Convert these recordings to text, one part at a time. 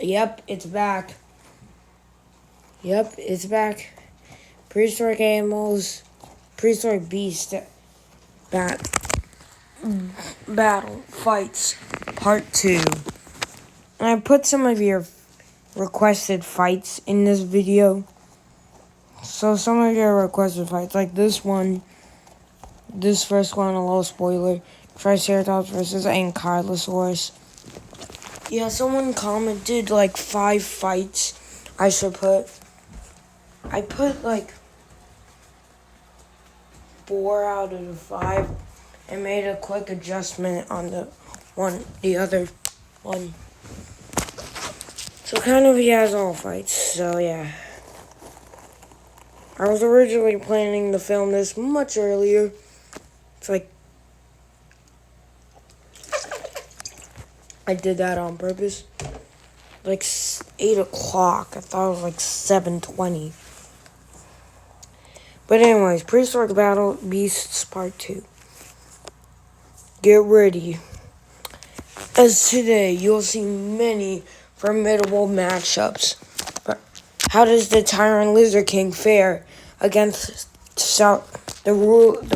Yep, it's back. Yep, it's back. Prehistoric animals, prehistoric beast bat battle fights part 2. And I put some of your requested fights in this video. So some of your requested fights, like this first one, a little spoiler, Triceratops versus Ankylosaurus. Yeah, someone commented like 5 fights I should put. I put like 4 out of the 5 and made a quick adjustment on the other one. So kind of he has all fights, so yeah. I was originally planning to film this much earlier. It's like I did that on purpose. Like 8 o'clock. I thought it was like 7:20. But anyways, Prehistoric Battle Beasts Part 2. Get ready. As today, you'll see many formidable matchups. But how does the Tyrant Lizard King fare against the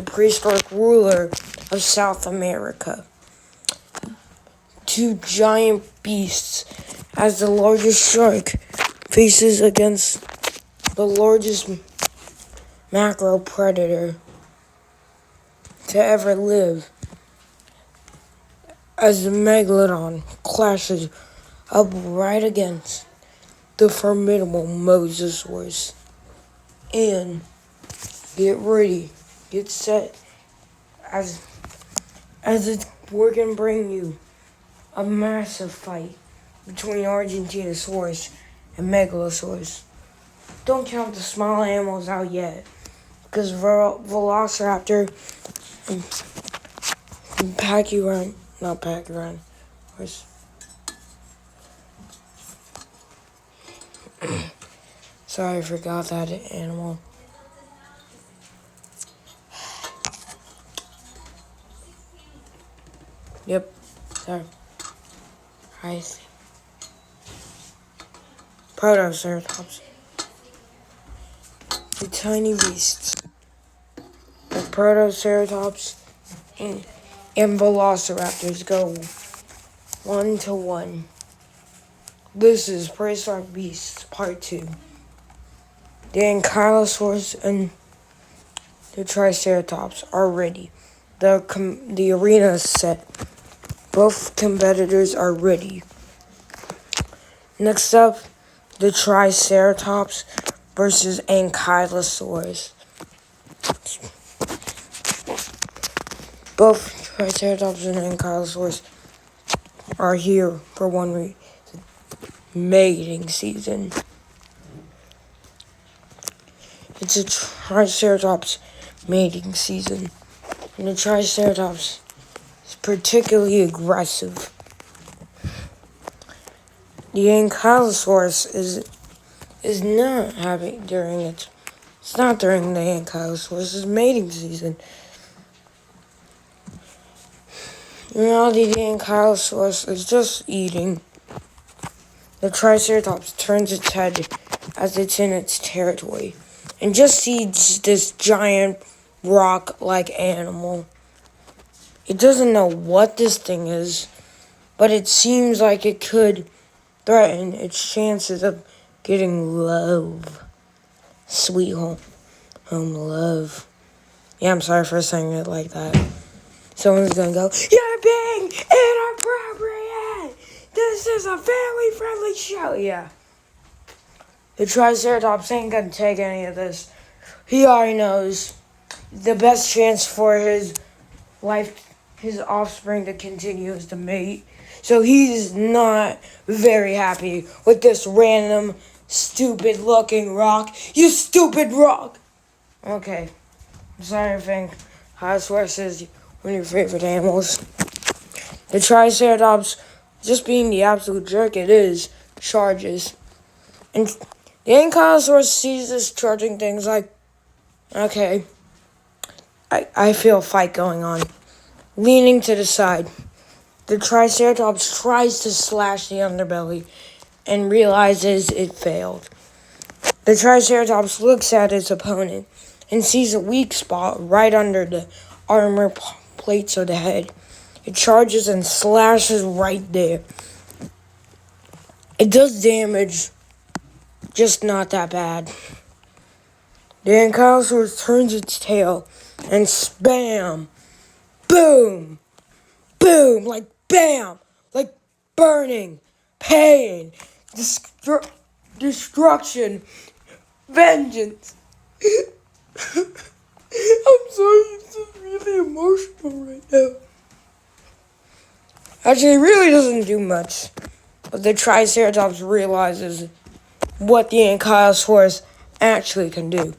prehistoric ruler of South America? 2 giant beasts, as the largest shark faces against the largest macro predator to ever live, as the megalodon clashes up right against the formidable mosasaurus. And get ready, get set, as we're gonna bring you a massive fight between Argentinosaurus and Megalosaurus. Don't count the small animals out yet, because Velociraptor and sorry, I forgot that animal. Yep, sorry. I see. Protoceratops. The tiny beasts. The Protoceratops and Velociraptors go 1-1. This is Prehistoric Beasts Part 2. The Ankylosaurus and the Triceratops are ready. The arena is set. Both competitors are ready. Next up, the Triceratops versus Ankylosaurus. Both Triceratops and Ankylosaurus are here for one reason: mating season. It's a Triceratops mating season, and the Triceratops is particularly aggressive. The Ankylosaurus is not having during it. It's not during the Ankylosaurus' mating season. In reality, the Ankylosaurus is just eating. The Triceratops turns its head as it's in its territory and just sees this giant rock-like animal. It doesn't know what this thing is, but it seems like it could threaten its chances of getting love. Sweet home love. Yeah, I'm sorry for saying it like that. Someone's gonna go, "You're being inappropriate! This is a family-friendly show." Yeah. The Triceratops ain't gonna take any of this. He already knows the best chance for his offspring to continue is to mate. So he's not very happy with this random, stupid-looking rock. You stupid rock! Okay. I'm sorry if Ankylosaurus is one of your favorite animals. The Triceratops, just being the absolute jerk it is, charges. And the Ankylosaurus sees this charging things like, okay, I feel a fight going on. Leaning to the side, the Triceratops tries to slash the underbelly and realizes it failed. The Triceratops looks at its opponent and sees a weak spot right under the armor plates of the head. It charges and slashes right there. It does damage, just not that bad. The Ankylosaurus turns its tail and spam, boom, boom, like bam, like burning, pain, destruction, vengeance. I'm sorry, it's just really emotional right now. Actually, it really doesn't do much. But the Triceratops realizes what the Ankylosaurus actually can do.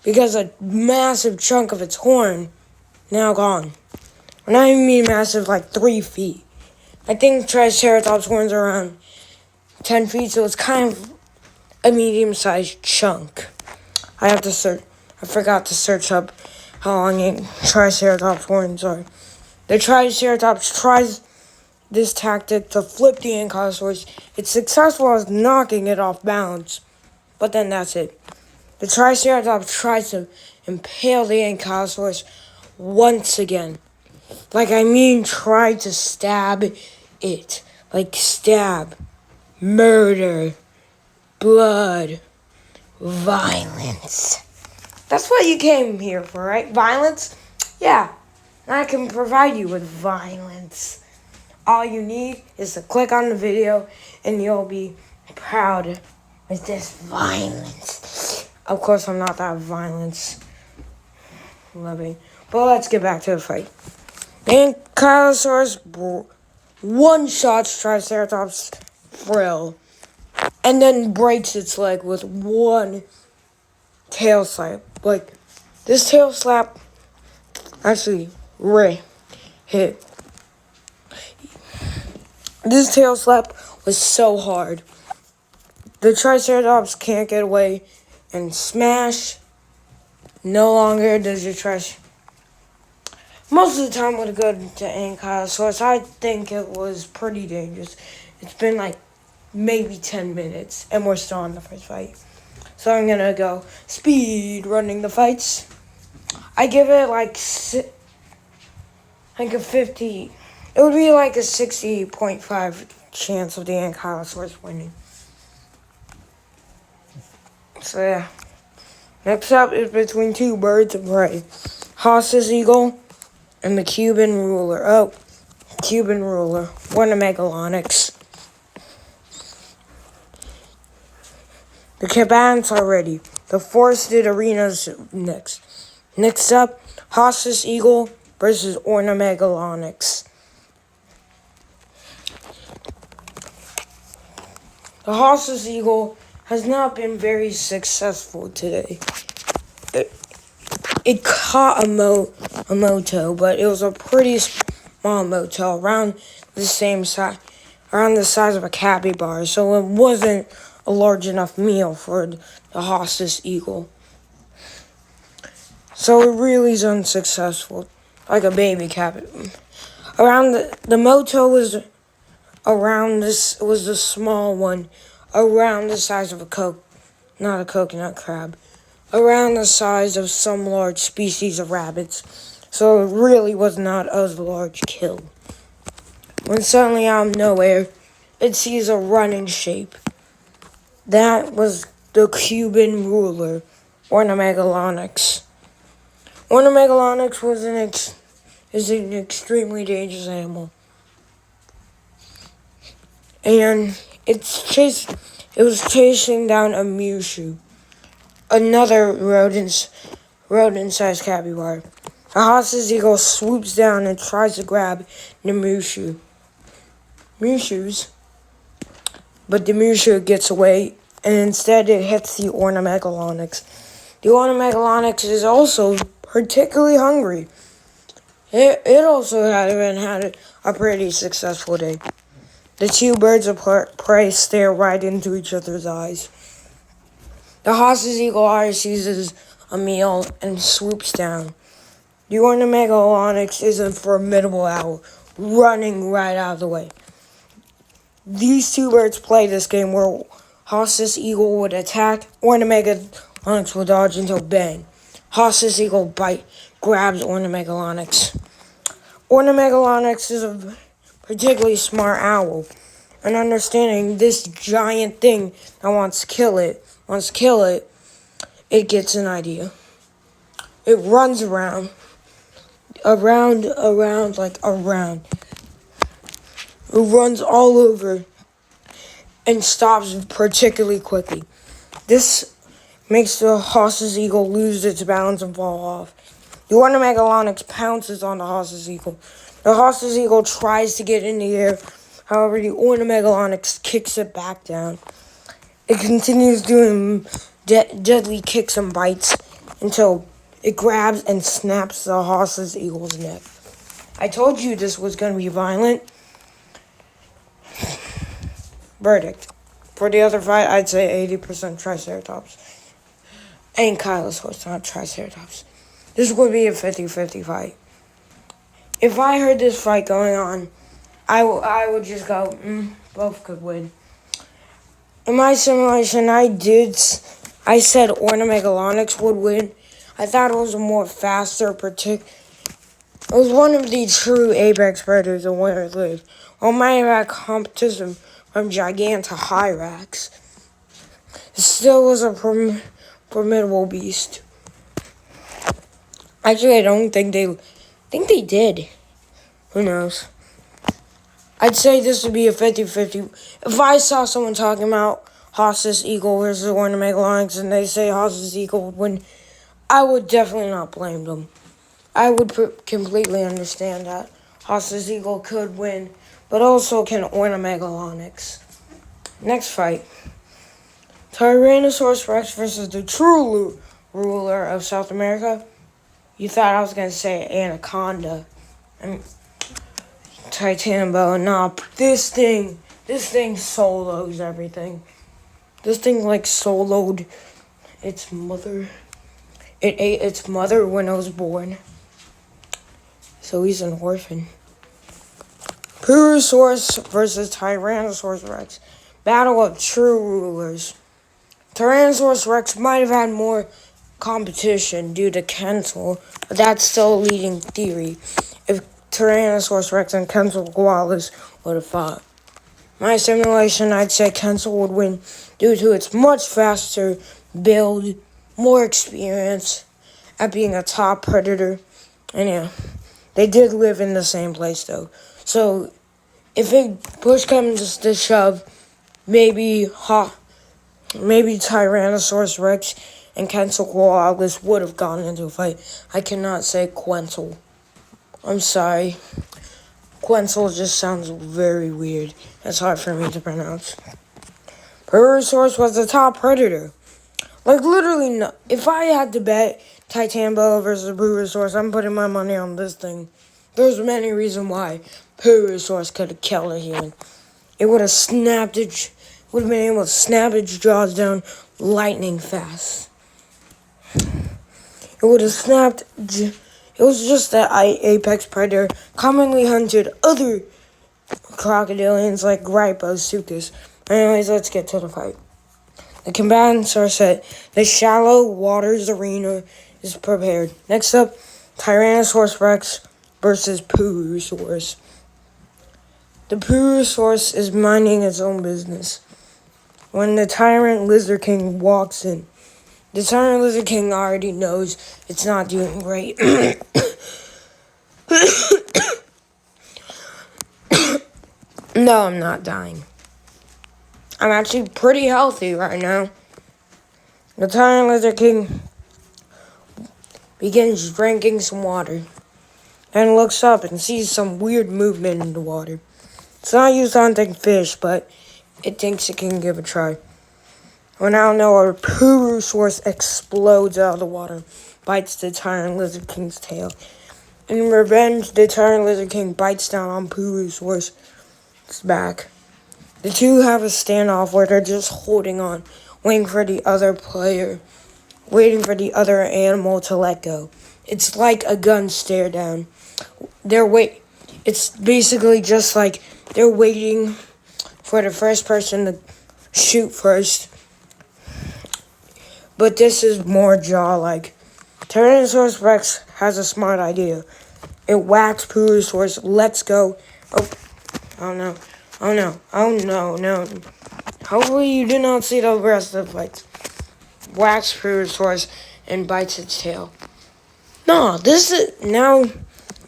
Because a massive chunk of its horn now gone. When I mean massive, like 3 feet. I think Triceratops horns are around 10 feet, so it's kind of a medium-sized chunk. I forgot to search up how long a Triceratops horns are. The Triceratops tries this tactic to flip the Ankylosaurus. It's successful as knocking it off balance, but then that's it. The Triceratops tries to impale the Ankylosaurus once again. Try to stab it. Like stab, murder, blood, violence. That's what you came here for, right? Violence? Yeah, I can provide you with violence. All you need is to click on the video and you'll be proud with this violence. Of course, I'm not that violence loving. But let's get back to the fight. The Ankylosaurus one-shots Triceratops' frill and then breaks its leg with one tail slap. Like, this tail slap actually hit. This tail slap was so hard. The Triceratops can't get away and smash. No longer does the Triceratops. Most of the time when it goes to Ankylosaurus, I think it was pretty dangerous. It's been like maybe 10 minutes and we're still on the first fight. So I'm gonna go speed running the fights. I give it like a 50. It would be like a 60.5 chance of the Ankylosaurus winning. So yeah. Next up is between two birds of prey. Haas's eagle and the Cuban ruler. Oh, Cuban ruler. Ornithomegalonyx. The cabans are ready. The forested arena's next. Next up, Haas's eagle versus Ornithomegalonyx. The Haas's eagle has not been very successful today. It caught a moto, but it was a pretty small moto, around the size of a capybara, so it wasn't a large enough meal for the Haas's eagle. So it really is unsuccessful, like a baby capybara. The moto was around this was the small one, around the size of not a coconut crab, around the size of some large species of rabbits, so it really was not a large kill. When suddenly out of nowhere, it sees a running shape. That was the Cuban ruler, Ornithomegalonyx. Ornithomegalonyx is an extremely dangerous animal. And it was chasing down a Mushu, another rodent-sized capybara. The Haas's eagle swoops down and tries to grab the Mushu. But the Mushu gets away, and instead it hits the Ornithomegalonyx. The Ornithomegalonyx is also particularly hungry. It also had a pretty successful day. The two birds of prey stare right into each other's eyes. The Haas's eagle eye seizes a meal and swoops down. The Ornithomegalonyx is a formidable owl, running right out of the way. these two birds play this game where Hossus Eagle would attack, Ornamengalonyx would dodge until bang. Hossus Eagle grabs Ornamengalonyx. Ornamengalonyx is a particularly smart owl, and understanding this giant thing that wants to kill it, it gets an idea. It runs around. It runs all over and stops particularly quickly. This makes the Hossus Eagle lose its balance and fall off. The Ornamengalonyx pounces on the Hossus Eagle. The Hossus Eagle tries to get in the air. However, the Ornamengalonyx kicks it back down. It continues doing deadly kicks and bites until it grabs and snaps the Hossus Eagle's neck. I told you this was going to be violent. Verdict. For the other fight, I'd say 80% Triceratops. Ankylosaurus, not Triceratops. This would be a 50-50 fight. If I heard this fight going on, I would just go, both could win. In my simulation, I said Ornamengalonyx would win. I thought it was a more faster it was one of the true apex predators in where it lived. While might have had competition from Gigantohyrax, it still was a formidable beast. Actually, I don't think they did. Who knows? I'd say this would be a 50-50. If I saw someone talking about Hossus Eagle versus Ornamengalonyx and they say Hossus Eagle would win, I would definitely not blame them. I would completely understand that Hossus Eagle could win, but also can Ornamengalonyx. Next fight. Tyrannosaurus Rex versus the true ruler of South America. You thought I was going to say Anaconda. Titanbo. Nah, this thing solos everything. This thing, soloed its mother. It ate its mother when it was born. So he's an orphan. Purosaurus versus Tyrannosaurus Rex. Battle of true rulers. Tyrannosaurus Rex might have had more competition due to Kenzel, but that's still a leading theory. If Tyrannosaurus Rex and Kenzel koalas would have fought. My simulation, I'd say Kenzel would win due to its much faster build, more experience at being a top predator. And yeah, they did live in the same place though. So if push comes to shove, maybe Tyrannosaurus Rex and Kenzel koalas would have gone into a fight. I cannot say Quenzel. I'm sorry. Quenzel just sounds very weird. It's hard for me to pronounce. Purosaurus was the top predator. Literally, no. If I had to bet Titanbo versus Purosaurus, I'm putting my money on this thing. There's many reasons why Purosaurus could have killed a human. It would have been able to snap its jaws down lightning fast. It would have snapped. It was just that apex predator commonly hunted other crocodilians like Gryposuchus. Anyways, let's get to the fight. The combatants are set. The shallow waters arena is prepared. Next up, Tyrannosaurus Rex versus Purosaurus. The Purosaurus is minding its own business when the Tyrant Lizard King walks in. The Tyrant Lizard King already knows it's not doing great. No, I'm not dying. I'm actually pretty healthy right now. The Tyrant Lizard King begins drinking some water and looks up and sees some weird movement in the water. It's not used to hunting fish, but it thinks it can give a try. When out of nowhere, Purosaurus explodes out of the water, bites the Tyrant Lizard King's tail. In revenge, the Tyrant Lizard King bites down on Purosaurus' back. The two have a standoff where they're just holding on, waiting for the other animal to let go. It's like a gun stare down. It's basically just like they're waiting for the first person to shoot first. But this is more jaw-like. Tyrannosaurus Rex has a smart idea. It whacks Purosaurus. Let's go. Oh no. Oh no. Oh no. No. Hopefully you did not see the rest of the fight. Whacks Purosaurus and bites its tail. No, this is now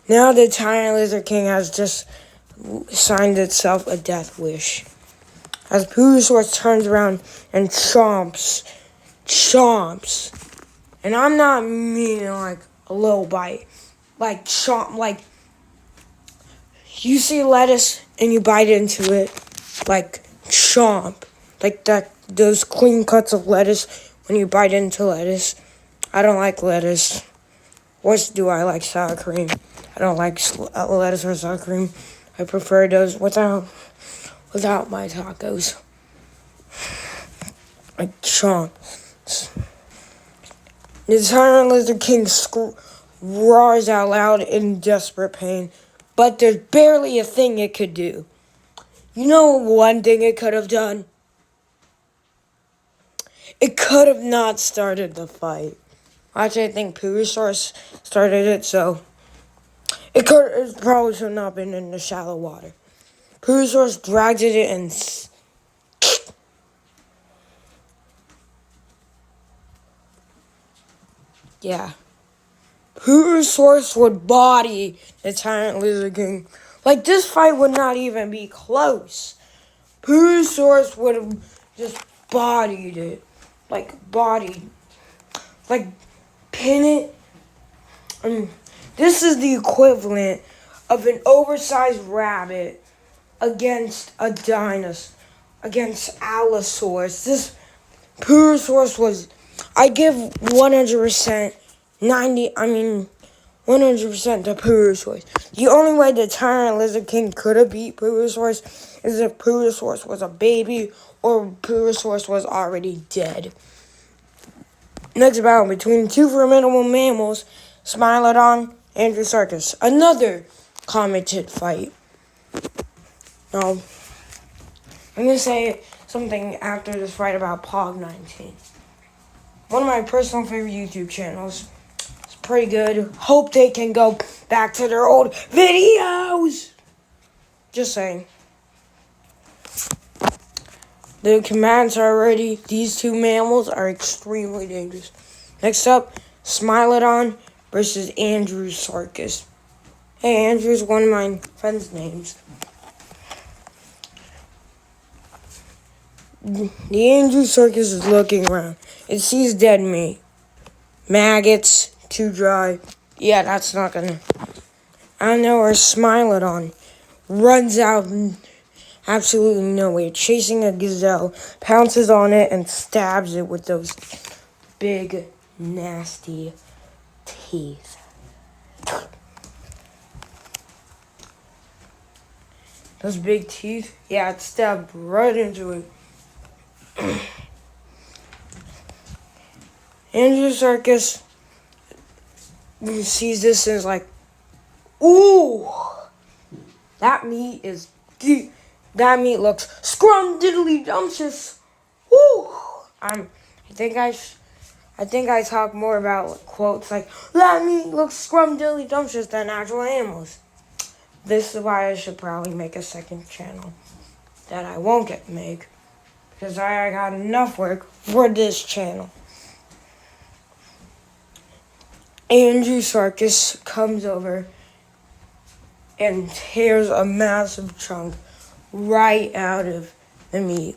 the Tiny Lizard King has just signed itself a death wish. As Purosaurus turns around and chomps. And I'm not meaning like a little bite. Like chomp, like you see lettuce and you bite into it, like chomp. Like those clean cuts of lettuce when you bite into lettuce. I don't like lettuce. What do I like? Sour cream. I don't like lettuce or sour cream. I prefer those without my tacos. Like chomp. The Tiny Lizard King roars out loud in desperate pain, but there's barely a thing it could do. You know one thing it could have done? It could have not started the fight. Actually, I think Purosaurus started it, so it probably should not have been in the shallow water. Purosaurus drags it in and yeah. Purosaurus would body the Tiny Lizard King. Like, this fight would not even be close. Purosaurus would have just bodied it. Like, pin it. This is the equivalent of an oversized rabbit against a dinosaur. Against Allosaurus. This Purosaurus was... I give 100%, 100% to Purosaurus. The only way the Tiny Lizard King could have beat Purosaurus is if Purosaurus was a baby or Purosaurus was already dead. Next battle between two formidable mammals, Smilodon and Andrewsarchus. Another commented fight. Now, I'm going to say something after this fight about Pog19. One of my personal favorite YouTube channels. It's pretty good. Hope they can go back to their old videos. Just saying. The commands are ready. These two mammals are extremely dangerous. Next up, Smilodon versus Andrewsarchus. Hey, Andrew's one of my friends' names. The Andrewsarchus is looking around. It sees dead meat. Maggots, too dry. Yeah, that's not gonna... I don't know where Smilodon runs out absolutely nowhere, chasing a gazelle, pounces on it, and stabs it with those big, nasty teeth. Those big teeth? Yeah, it stabbed right into it. Andrewsarchus sees this and is like, ooh, that meat looks scrum-diddly-dumptious. Ooh, I think I talk more about quotes like, that meat looks scrum-diddly-dumptious than actual animals. This is why I should probably make a second channel that I won't make. Because I got enough work for this channel. Andrewsarchus comes over and tears a massive chunk right out of the meat.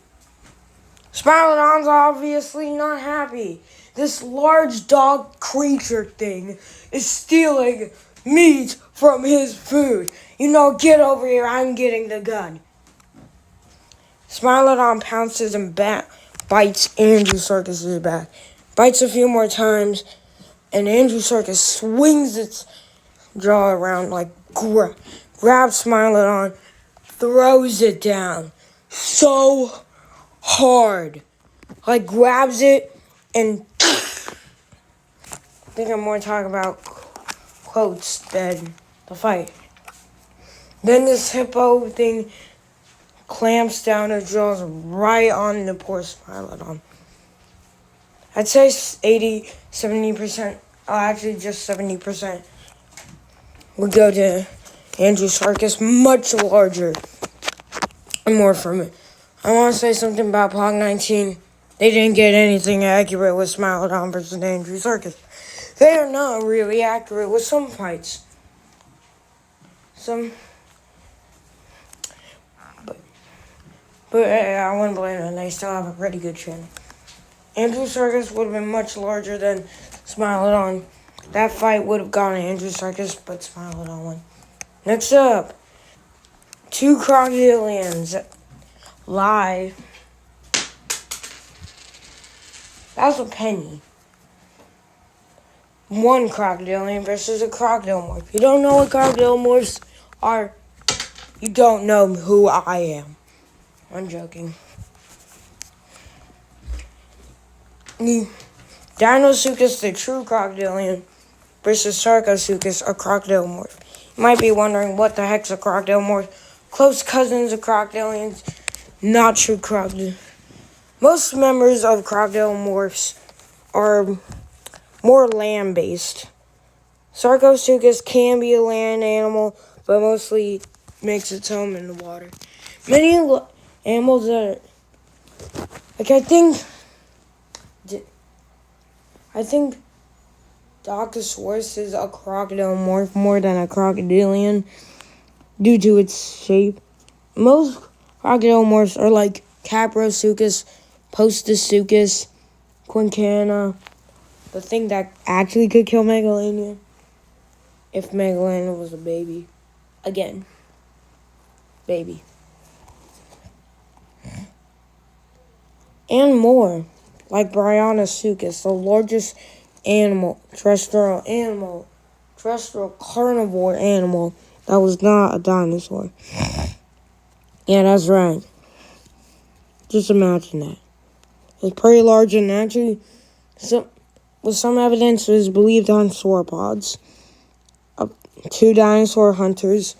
Smilodon's obviously not happy. This large dog creature thing is stealing meat from his food. You know, get over here, I'm getting the gun. Smilodon pounces and bites Andrewsarchus' back. Bites a few more times, and Andrewsarchus swings its jaw around like grabs Smilodon, throws it down so hard. Like grabs it and I think I'm more talking about quotes than the fight. Then this hippo thing clamps down his jaws right on the poor Smilodon. I'd say 80, 70%, actually just 70% would go to Andrewsarchus, much larger and more from it. I want to say something about Pog 19. They didn't get anything accurate with Smilodon versus Andrewsarchus. They are not really accurate with some fights. But I wouldn't blame them. They still have a pretty good chin. Andrewsarchus would have been much larger than Smilodon. That fight would have gone to Andrewsarchus, but Smilodon won. Next up, 2 crocodilians live. That's a penny. 1 crocodilian versus a crocodile morph. You don't know what crocodile morphs are, you don't know who I am. I'm joking. Deinosuchus, the true crocodilian, versus Sarcosuchus, a crocodile morph. You might be wondering what the heck's a crocodile morph. Close cousins of crocodilians, not true crocodile. Most members of crocodile morphs are more land-based. Sarcosuchus can be a land animal, but mostly makes its home in the water. Many animals that are, like I think Docosaurus is a crocodile morph more than a crocodilian due to its shape. Most crocodile morphs are like Caprosuchus, Postosuchus, Quincana, the thing that actually could kill Megalania if Megalania was a baby. Again, baby. And more, like Bryonosuchus, the largest terrestrial carnivore animal that was not a dinosaur. Yeah, that's right. Just imagine that. It's pretty large and actually, with some evidence, it was believed on sauropods. 2 dinosaur hunters,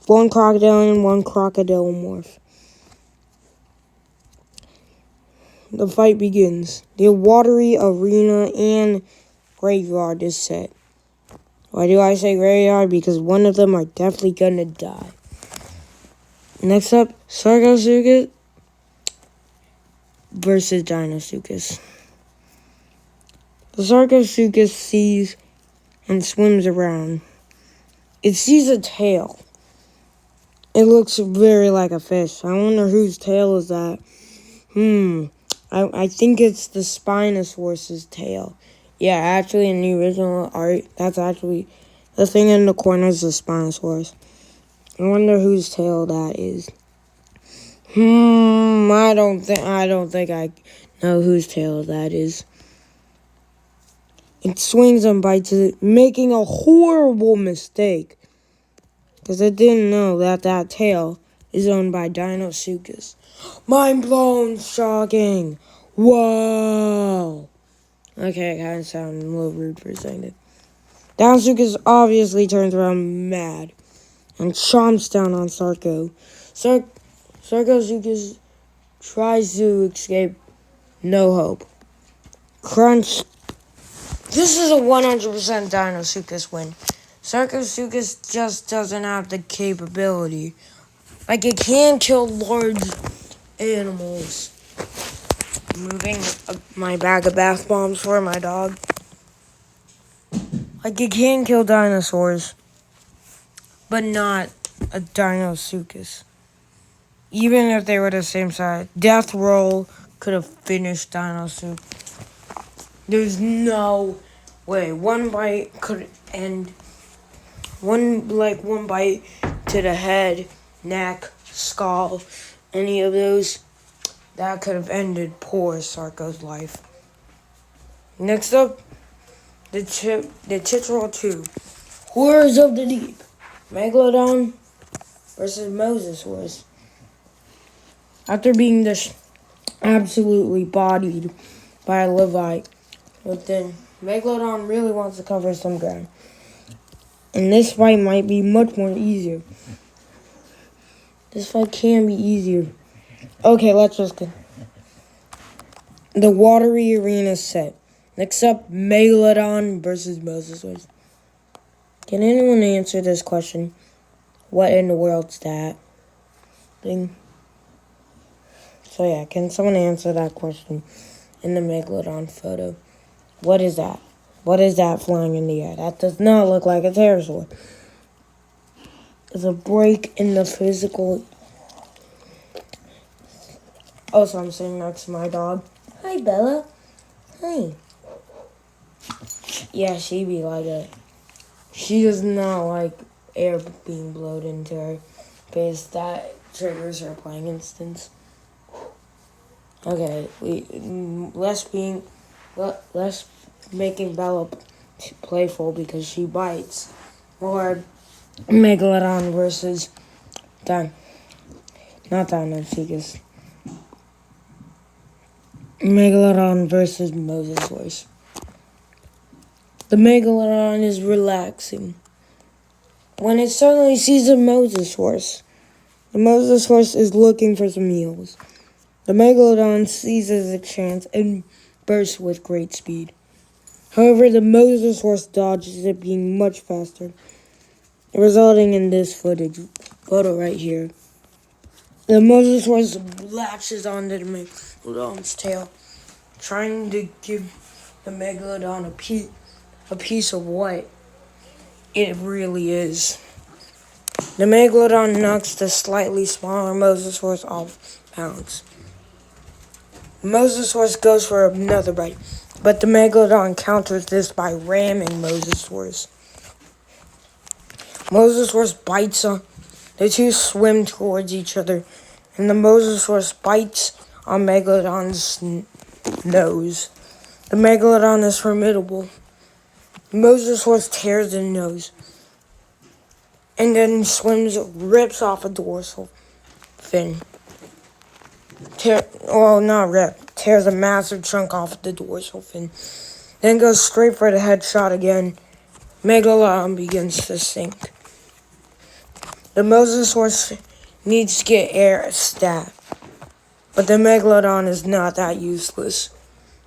1 crocodilian, 1 crocodilomorph. The fight begins. The watery arena and graveyard is set. Why do I say graveyard? Because one of them are definitely gonna die. Next up, Sarcosuchus versus Deinosuchus. The Sarcosuchus sees and swims around. It sees a tail. It looks very like a fish. I wonder whose tail is that. I think it's the Spinosaurus's tail. Yeah, actually in the original art, that's actually the thing in the corner is the Spinosaurus. I wonder whose tail that is. I don't think I know whose tail that is. It swings and bites it, making a horrible mistake. Because it didn't know that tail is owned by Deinosuchus. Mind blown, shocking. Whoa. Okay, it kind of sounded a little rude for a second. Deinosuchus obviously turns around mad and chomps down on Sarco. Sarcosuchus tries to escape. No hope. Crunch. This is a 100% Deinosuchus win. Sarcosuchus just doesn't have the capability. Like, it can kill large animals. Moving my bag of bath bombs for my dog. Like, it can kill dinosaurs, but not a Deinosuchus. Even if they were the same size. Death Roll could have finished Deinosuchus. There's no way. One bite could end. One bite to the head, neck, skull, any of those, that could have ended poor Sarco's life. Next up, the Titral 2. Horrors of the Deep. Megalodon versus Mosasaurus. After being absolutely bodied by a Levite, but then Megalodon really wants to cover some ground. And this fight might be much more easier. This fight can be easier. Okay, let's just go. The watery arena set. Next up, Megalodon versus Mosasaurus. Can anyone answer this question? What in the world's that thing? So yeah, can someone answer that question in the Megalodon photo? What is that? What is that flying in the air? That does not look like a pterosaur. It's a break in the physical. Also, I'm sitting next to my dog. Hi, Bella. Hi. Yeah, she be like it. She does not like air being blown into her face. That triggers her playing instance. Okay, less making Bella playful because she bites. Or Megalodon versus Dinocetus. Megalodon versus Mosasaurus. The Megalodon is relaxing. When it suddenly sees a Mosasaurus, the Mosasaurus is looking for some meals. The Megalodon seizes a chance and bursts with great speed. However, the Mosasaurus dodges it, being much faster, resulting in this photo right here. The Mosasaurus latches onto the Megalodon's tail, trying to give the Megalodon a piece of what it really is. The Megalodon knocks the slightly smaller Mosasaurus off balance. The Mosasaurus goes for another bite, but the Megalodon counters this by ramming Mosasaurus. Mosasaurus bites on. The two swim towards each other, and the Mosasaurus bites on Megalodon's nose. The Megalodon is formidable. The Mosasaurus tears the nose, and then rips off a dorsal fin. Tears a massive chunk off the dorsal fin. Then goes straight for the headshot again. Megalodon begins to sink. The Mosasaurus needs to get air stat, but the Megalodon is not that useless.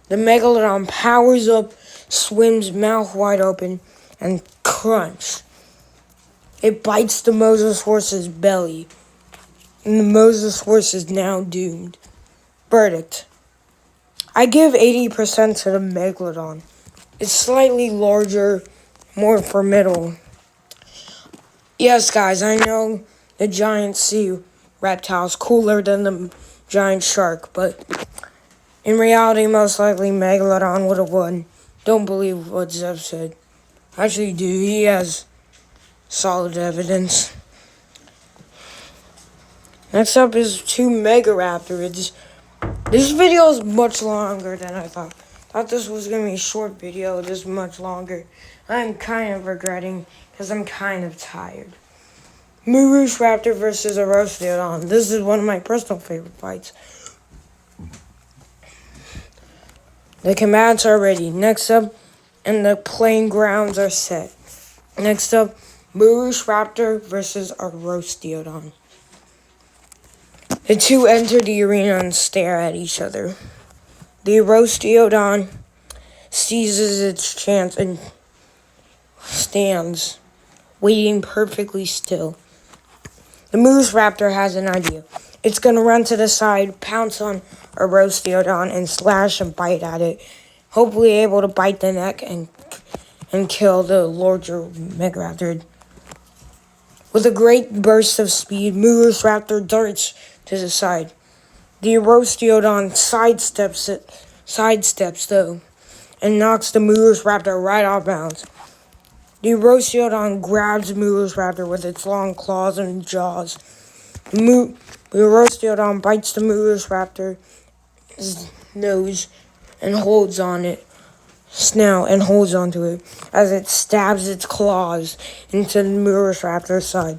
The Megalodon powers up, swims mouth wide open, and crunch. It bites the Mosasaurus's belly, and the Mosasaurus is now doomed. Verdict. I give 80% to the Megalodon. It's slightly larger, more formidable. Yes, guys, I know the giant sea reptile's cooler than the giant shark, but in reality, most likely Megalodon would have won. Don't believe what Zev said. Actually, do. He has solid evidence. Next up is two Megaraptors. This video is much longer than I thought. Thought this was going to be a short video, this much longer. I'm kind of regretting because I'm kind of tired. Murush Raptor versus Arostodon. This is one of my personal favorite fights. The commands are ready. Next up, and the playing grounds are set. Next up, Murush Raptor versus Arostodon. The two enter the arena and stare at each other. The Arostodon seizes its chance and stands, waiting perfectly still. The Moose Raptor has an idea. It's going to run to the side, pounce on Arostodon, and slash and bite at it, hopefully able to bite the neck and kill the larger Megaraptor. With a great burst of speed, Moose Raptor darts to the side. The Arostodon sidesteps though, and knocks the Moose Raptor right off bounds. The Arostodon grabs the Moose Raptor with its long claws and jaws. The Arostodon bites the Moose Raptor's nose and holds on it. Snout and holds onto it as it stabs its claws into the Moose Raptor's side.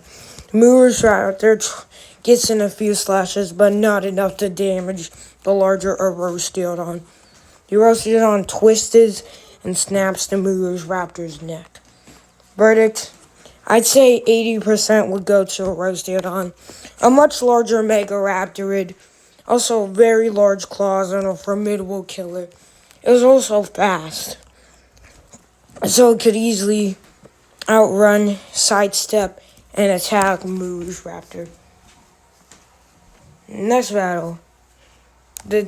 The Moose Raptor gets in a few slashes, but not enough to damage the larger Arostodon. The Arostodon twists and snaps the Moose Raptor's neck. Verdict: I'd say 80% would go to a Rostiodon. A much larger Megaraptorid. Also very large claws and a formidable killer. It was also fast. So it could easily outrun, sidestep, and attack Moose Raptor. Next battle. The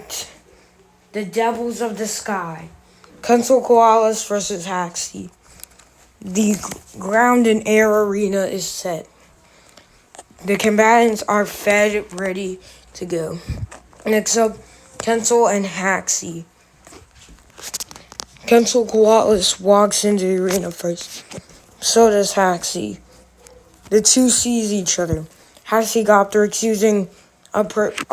Devils of the Sky. Kensil Koalas versus Haxie. The ground and air arena is set. The combatants are fed, ready to go. Next up, Kensil and Haxie. Kensil Koalas walks into the arena first. So does Haxie. The two seize each other. Haxigopteryx using a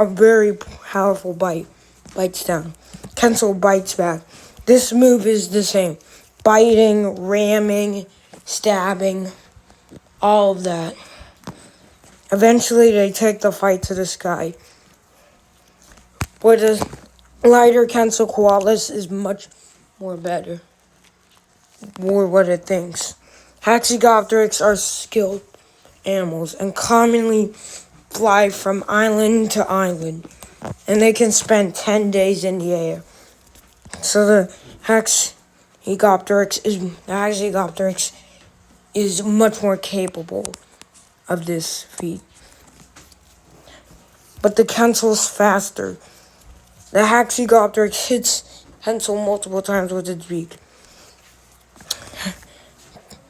very powerful bite. Bites down. Kensil bites back. This move is the same. Biting, ramming, stabbing, all of that. Eventually, they take the fight to the sky. But the lighter Kensil Koalas is much more better. More what it thinks. Haxigopteryx are skilled animals and commonly fly from island to island. And they can spend 10 days in the air. So the Haxigopteryx is much more capable of this feat. But the Kensil's faster. The Haxigopteryx hits Kensil multiple times with its beak.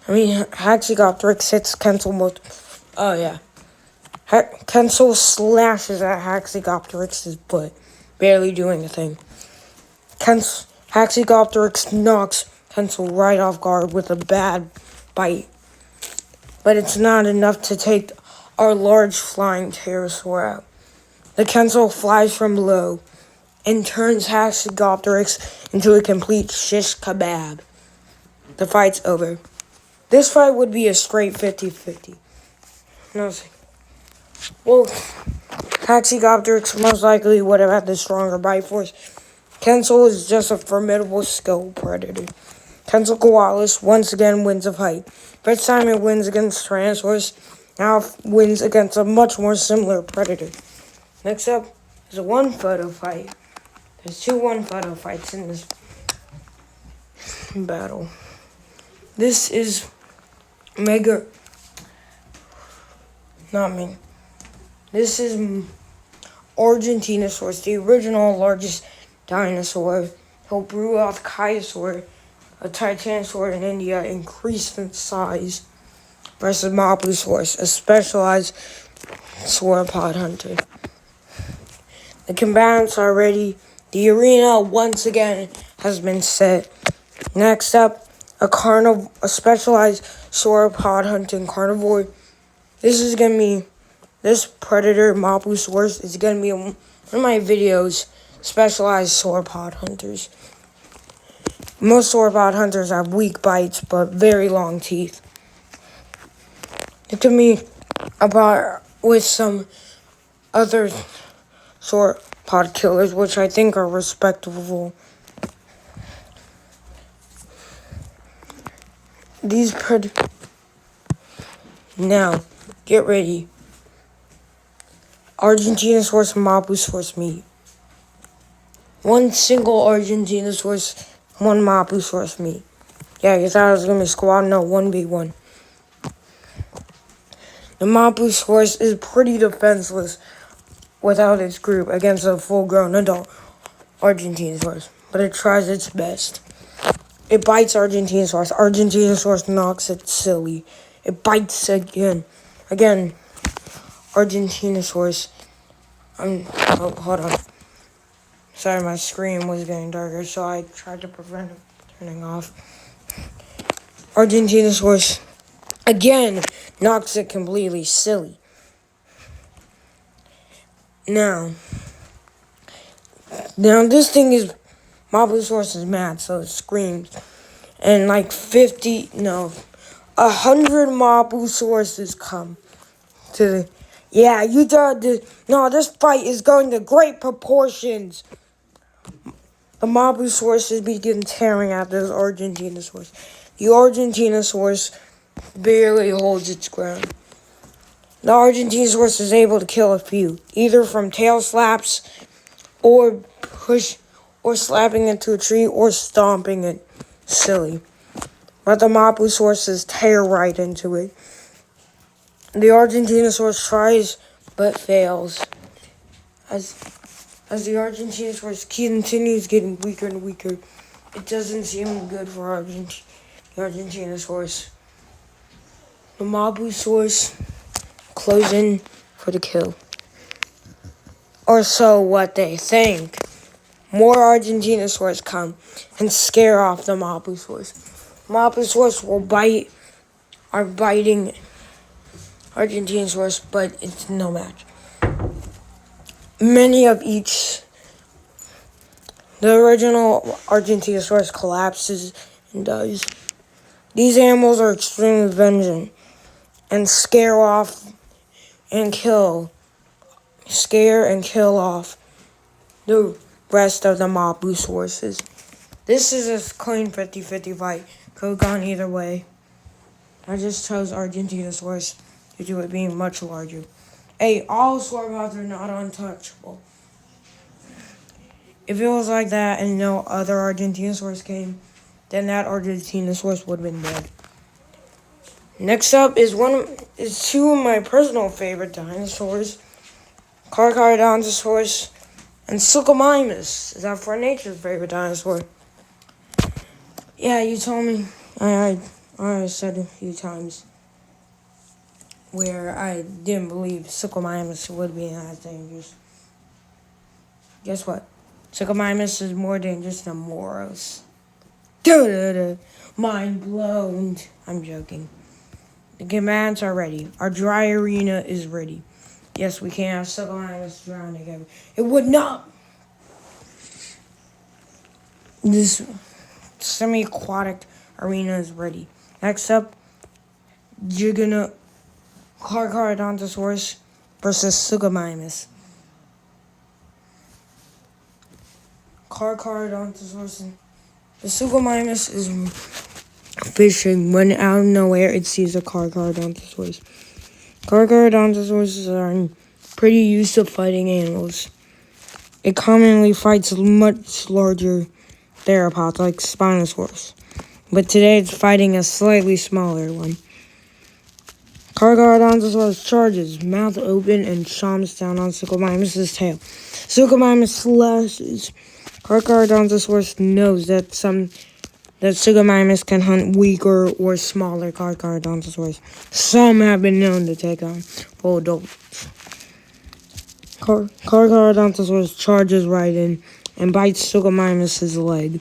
Haxigopteryx hits Kensil Kensil slashes at Haxigopteryx's butt, barely doing a thing. Haxigopteryx knocks Kensil right off guard with a bad bite. But it's not enough to take our large flying pterosaur out. The Kensil flies from below and turns Haxigopteryx into a complete shish kebab. The fight's over. This fight would be a straight 50-50. Well, Haxigopteryx most likely would have had the stronger bite force. Kensil is just a formidable skill predator. Kensil Koalas once again wins a fight. First time it wins against Tyrannosaurus, now wins against a much more similar predator. Next up is a one-photo fight. There's 2 one-photo fights in this battle. This is This is Argentinosaurus, the original largest dinosaur. He'll brew off Kaisaur, a titanosaur in India, increased in size, versus Mopusaurus, a specialized sauropod hunter. The combatants are ready. The arena once again has been set. Next up, a specialized sauropod hunting carnivore. This predator, Mopusaurus, is gonna be one of my videos, specialized sauropod hunters. Most sauropod hunters have weak bites, but very long teeth. It could be about with some other sauropod killers, which I think are respectable. Now, get ready. Argentinosaurus and Mopusaurus meet. One single Argentinosaurus, one Mopusaurus meet. Yeah, you thought it was going to be squad? No, 1v1. The Mopusaurus is pretty defenseless without its group against a full-grown adult Argentinosaurus, but it tries its best. It bites Argentinosaurus. Argentinosaurus knocks it silly. It bites again. Argentinosaurus. Hold on. Sorry, my screen was getting darker, so I tried to prevent it turning off. Argentinosaurus again knocks it completely silly. Now this thing is Mopusaurus is mad, so it screams. And 100 Mopusauruses come to you thought this fight is going to great proportions. The Mopusauruses begin tearing at this Argentinosaurus. The Argentinosaurus barely holds its ground. The Argentinosaurus is able to kill a few, either from tail slaps or slapping into a tree or stomping it silly. But the Mapusaurus tear right into it. The Argentinosaurus tries but fails. As the Argentinosaurus continues getting weaker and weaker, it doesn't seem good for the Argentinosaurus. The Mapusaurus close in for the kill. Or so what they think. More Argentinosaurs come and scare off the Mapusaurus. Mapusaurus are biting Argentinosaurus, but it's no match. Many of each, the original Argentinosaurus collapses and dies. These animals are extremely vengeful and scare and kill off the rest of the Mapusauruses. This is a clean 50-50 fight. Could have gone either way. I just chose Argentinosaurus due to it being much larger. Hey, all sauropods are not untouchable. If it was like that and no other Argentinosaurus came, then that Argentinosaurus would have been dead. Next up is two of my personal favorite dinosaurs, Carcharodontosaurus and Suchomimus. Is that for nature's favorite dinosaur? Yeah, you told me. I said a few times where I didn't believe Suchomimus would be as dangerous. Guess what? Suchomimus is more dangerous than Moros. Mind blown. I'm joking. The commands are ready. Our dry arena is ready. Yes, we can have Suchomimus drown together. It would not. This semi-aquatic arena is ready. Next up, Carcharodontosaurus versus Suchomimus. Carcharodontosaurus. The Suchomimus is fishing when out of nowhere it sees a Carcharodontosaurus. Carcharodontosaurus are pretty used to fighting animals. It commonly fights much larger theropods like Spinosaurus, but today it's fighting a slightly smaller one. Carcharodontosaurus charges, mouth open, and chomps down on Suchomimus' tail. Suchomimus slashes. Carcharodontosaurus knows that Suchomimus can hunt weaker or smaller Carcharodontosaurus. Some have been known to take on full adults. Carcharodontosaurus charges right in and bites Suchomimus' leg.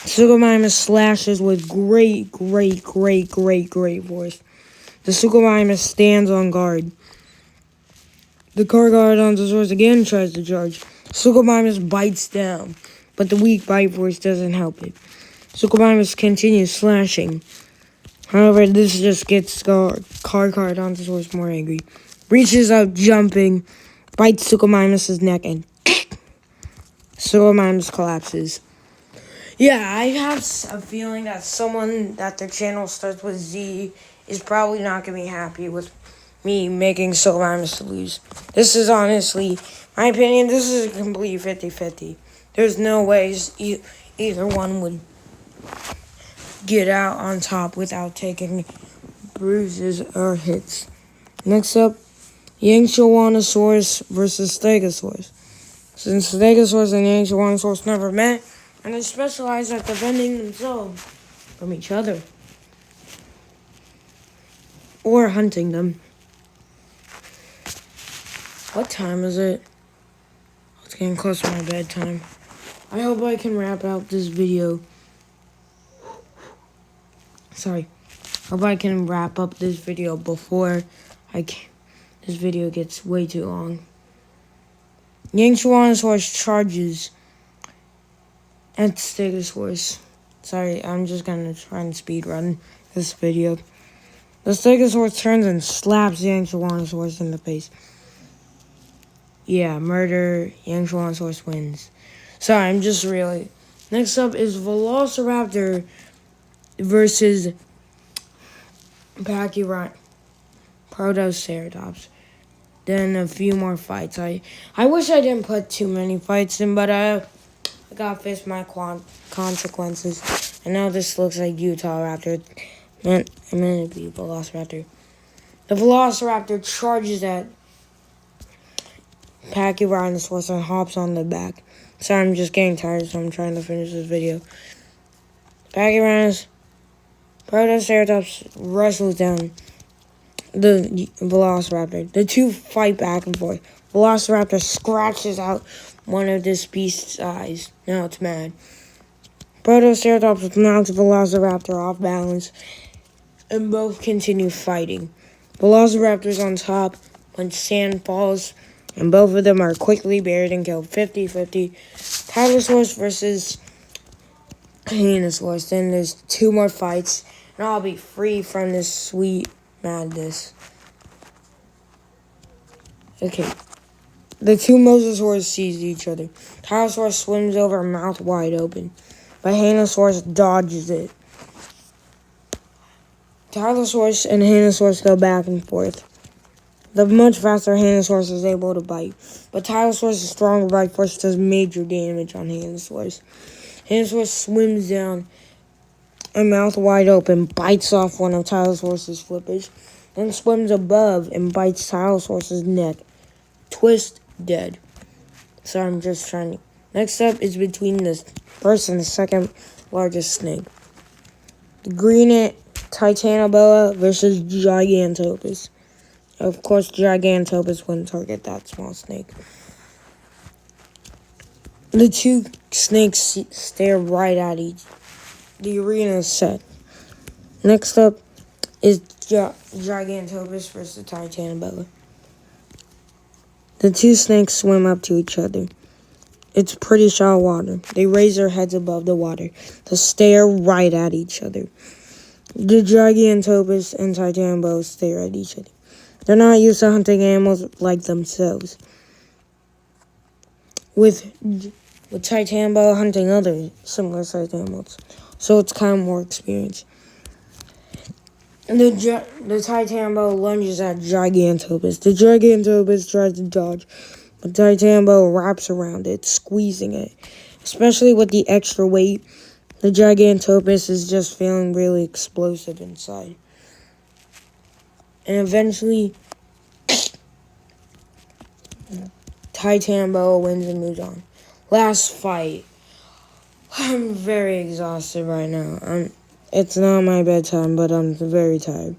Suchomimus slashes with great force. The Suchomimus stands on guard. The Carcharodontosaurus again tries to charge. Suchomimus bites down, but the weak bite force doesn't help it. Suchomimus continues slashing. However, this just gets Carcharodontosaurus more angry. Reaches up, jumping, bites Suchomimus' neck, and Suchomimus collapses. Yeah, I have a feeling that someone that their channel starts with Z is probably not going to be happy with me making Suchomimus lose. This is honestly, my opinion, this is a complete 50-50. There's no ways either one would get out on top without taking bruises or hits. Next up, Yanchowanosaurus versus Stegosaurus. Since Stegosaurus and Yanchowanosaurus never met, and they specialize at defending themselves from each other or hunting them. What time is it? It's getting close to my bedtime. I hope I can wrap out this video. Hope I can wrap up this video before this video gets way too long. Yanchowanosaurus charges at Stegosaurus. Sorry, I'm just gonna try and speed run this video. The Stegosaurus turns and slaps Yanchowanosaurus in the face. Yeah, murder. Yanchowanosaurus wins. Sorry, I'm just really. Next up is Velociraptor versus Pachyrhino, Protoceratops. Then a few more fights. I wish I didn't put too many fights in, but I gotta face my consequences. And now this looks like Utah Raptor. Man, I meant to be Velociraptor. The Velociraptor charges at Pachyrhinosaurus and hops on the back. Sorry, I'm just getting tired, so I'm trying to finish this video. Pachyrhinosaurus, Protoceratops wrestles down the Velociraptor. The two fight back and forth. Velociraptor scratches out one of this beast's eyes. Now it's mad. Protoceratops knocks Velociraptor off balance, and both continue fighting. Velociraptor's on top when sand falls, and both of them are quickly buried and killed. 50-50. Tylosaurus versus Hanosaurus. Then there's two more fights, and I'll be free from this sweet madness. Okay. The two mosasaurs seize each other. Tylosaurus swims over, mouth wide open, but Hanosaurus dodges it. Tylosaurus and Hanosaurus go back and forth. The much faster Hanosaurus is able to bite, but Tylosaurus' stronger bite force does major damage on Hanosaurus. Hanosaurus swims down and mouth wide open, bites off one of Tylosaurus' flippers, then swims above and bites Tylosaurus' neck. Twist, dead. So I'm just trying to... Next up is between the first and the second largest snake. The green Titanoboa versus Gigantopus. Of course, Gigantopus wouldn't target that small snake. The two snakes stare right at each. The arena is set. Next up is Gigantopus versus Titanoboa. The two snakes swim up to each other. It's pretty shallow water. They raise their heads above the water to stare right at each other. The Gigantopus and Titanoboa stare at each other. They're not used to hunting animals like themselves. With Titanoboa hunting other similar-sized animals, so it's kind of more experience. The Titanoboa lunges at Gigantopus. The Gigantopus tries to dodge, but Titanoboa wraps around it, squeezing it. Especially with the extra weight, the Gigantopus is just feeling really explosive inside. And eventually, Titanoboa wins and moves on. Last fight. I'm very exhausted right now. It's not my bedtime, but I'm very tired.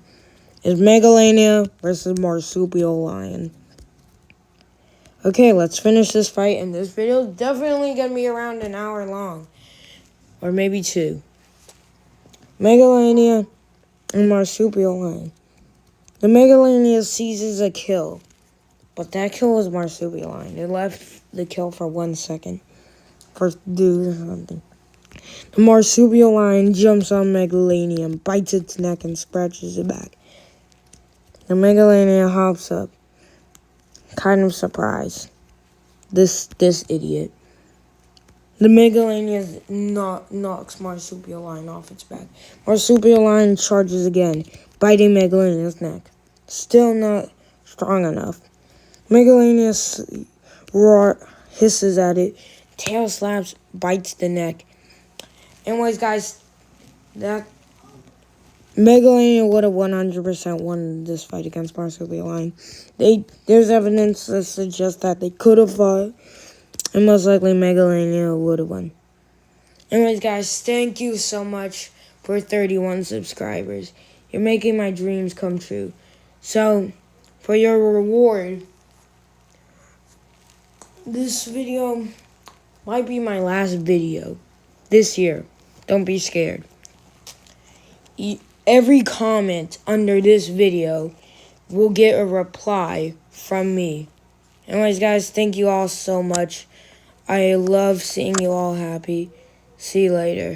It's Megalania versus Marsupial Lion. Okay, let's finish this fight, and this video is definitely going to be around an hour long. Or maybe 2. Megalania and Marsupial Lion. The Megalania seizes a kill, but that kill was Marsupial Lion. It left the kill for 1 second. For do something. The Marsupial Lion jumps on Megalania and bites its neck and scratches it back. The Megalania hops up, kind of surprised. This idiot. The Megalania knocks Marsupial Lion off its back. Marsupial Lion charges again, biting Megalania's neck. Still not strong enough. Megalania hisses at it, tail slaps, bites the neck. Anyways, guys, that Megalania would have 100% won this fight against Marsupial Lion. There's evidence that suggests that they could have fought, and most likely Megalania would have won. Anyways, guys, thank you so much for 31 subscribers. You're making my dreams come true. So, for your reward, this video might be my last video this year. Don't be scared. Every comment under this video will get a reply from me. Anyways, guys, thank you all so much. I love seeing you all happy. See you later.